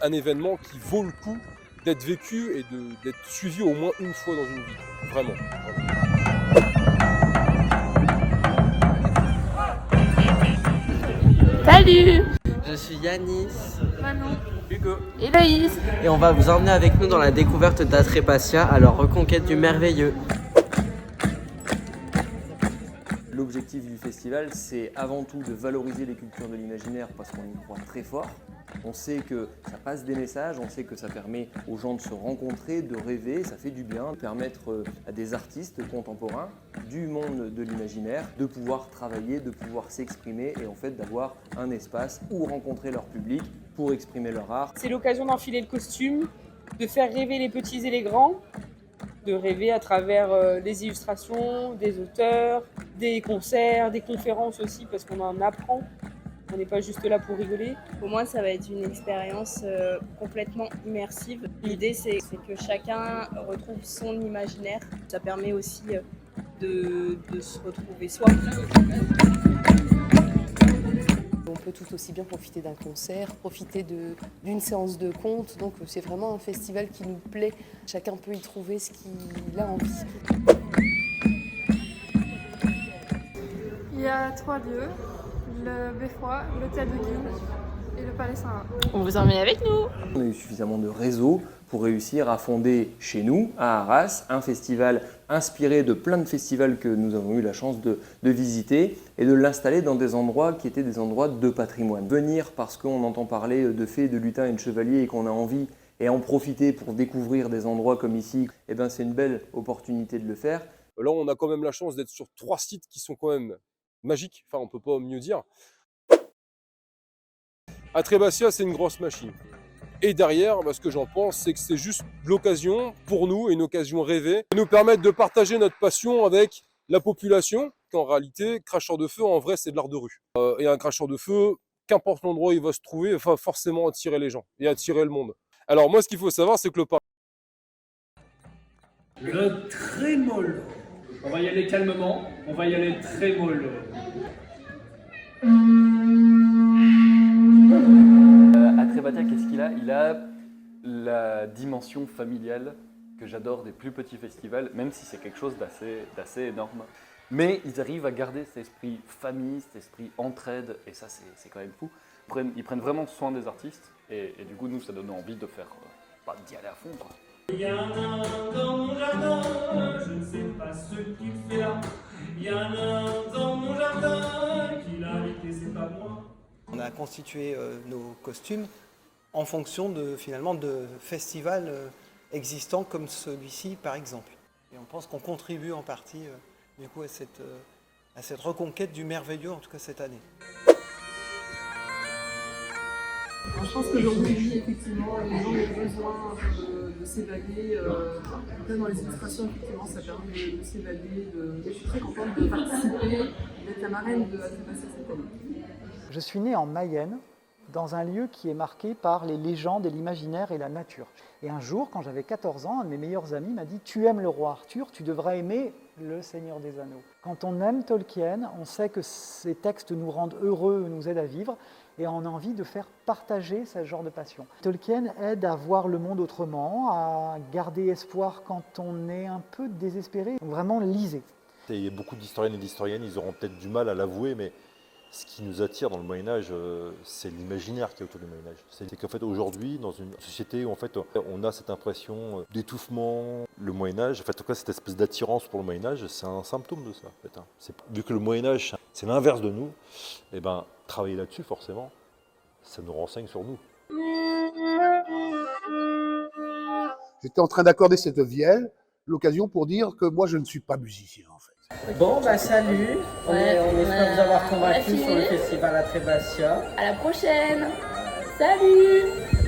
un événement qui vaut le coup d'être vécu et d'être suivi au moins une fois dans une vie. Vraiment. Salut! Je suis Yanis, Manon, Hugo. Héloïse. et on va vous emmener avec nous dans la découverte d'Atrebatia à leur reconquête du merveilleux. L'objectif du festival, c'est avant tout de valoriser les cultures de l'imaginaire parce qu'on y croit très fort. On sait que ça passe des messages, on sait que ça permet aux gens de se rencontrer, de rêver, ça fait du bien, permettre à des artistes contemporains du monde de l'imaginaire de pouvoir travailler, de pouvoir s'exprimer et en fait d'avoir un espace où rencontrer leur public pour exprimer leur art. C'est l'occasion d'enfiler le costume, de faire rêver les petits et les grands, de rêver à travers les illustrations, des auteurs, des concerts, des conférences aussi parce qu'on en apprend. On n'est pas juste là pour rigoler. Pour moi, ça va être une expérience complètement immersive. L'idée, c'est que chacun retrouve son imaginaire. Ça permet aussi de se retrouver soi. On peut tout aussi bien profiter d'un concert, profiter d'une séance de contes. Donc c'est vraiment un festival qui nous plaît. Chacun peut y trouver ce qu'il a envie. Il y a 3 lieux, le Beffroi, l'hôtel de Guillaume et le Palais Saint-Marc. On vous emmène avec nous. On a eu suffisamment de réseaux pour réussir à fonder chez nous, à Arras, un festival inspiré de plein de festivals que nous avons eu la chance de visiter et de l'installer dans des endroits qui étaient des endroits de patrimoine. Venir parce qu'on entend parler de fées, de lutins et de chevaliers et qu'on a envie et en profiter pour découvrir des endroits comme ici, eh ben c'est une belle opportunité de le faire. Là, on a quand même la chance d'être sur 3 sites qui sont quand même magiques. Enfin, on peut pas mieux dire. Atrebatia, c'est une grosse machine. Et derrière, ce que j'en pense, c'est que c'est juste l'occasion pour nous, une occasion rêvée, de nous permettre de partager notre passion avec la population, qu'en réalité, cracheur de feu, en vrai, c'est de l'art de rue. Et un cracheur de feu, qu'importe l'endroit où il va se trouver, va forcément attirer les gens et attirer le monde. Alors moi, ce qu'il faut savoir, c'est que le trémolo. On va y aller calmement, on va y aller trémolo. Atrebatia, qu'est-ce qu'il a? Il a la dimension familiale que j'adore des plus petits festivals, même si c'est quelque chose d'assez énorme. Mais ils arrivent à garder cet esprit famille, cet esprit entraide, et ça c'est quand même fou. Ils prennent vraiment soin des artistes, et du coup nous ça donne envie de faire, d'y aller à fond, quoi. Il y a un nain dans mon jardin, je ne sais pas ce qu'il fait là. Il y a un nain dans mon jardin, qu'il a arrêté, c'est pas moi. On a constitué nos costumes en fonction finalement de festivals existants comme celui-ci par exemple. Et on pense qu'on contribue en partie du coup à cette reconquête du merveilleux, en tout cas cette année. Alors, je pense qu'aujourd'hui, effectivement, les gens ont besoin de s'évader. Dans les illustrations, effectivement, ça permet de s'évader. Et je suis très contente de participer, d'être la marraine de Atrebatia cette année. Je suis née en Mayenne, dans un lieu qui est marqué par les légendes et l'imaginaire et la nature. Et un jour, quand j'avais 14 ans, un de mes meilleurs amis m'a dit « Tu aimes le roi Arthur, tu devrais aimer le Seigneur des Anneaux ». Quand on aime Tolkien, on sait que ces textes nous rendent heureux, nous aident à vivre, et on a envie de faire partager ce genre de passion. Tolkien aide à voir le monde autrement, à garder espoir quand on est un peu désespéré. Donc vraiment, lisez. Il y a beaucoup d'historiennes et d'historiennes, ils auront peut-être du mal à l'avouer, mais ce qui nous attire dans le Moyen-Âge, c'est l'imaginaire qui est autour du Moyen-Âge. C'est qu'en fait, aujourd'hui, dans une société où en fait, on a cette impression d'étouffement, le Moyen-Âge, en fait, en tout cas, cette espèce d'attirance pour le Moyen-Âge, c'est un symptôme de ça. En fait, vu que le Moyen-Âge, c'est l'inverse de nous, et ben, travailler là-dessus, forcément, ça nous renseigne sur nous. J'étais en train d'accorder cette vielle, l'occasion pour dire que moi, je ne suis pas musicien, en fait. Bon, salut, on espère vous avoir convaincu sur le festival Atrebatia. À la prochaine. Salut.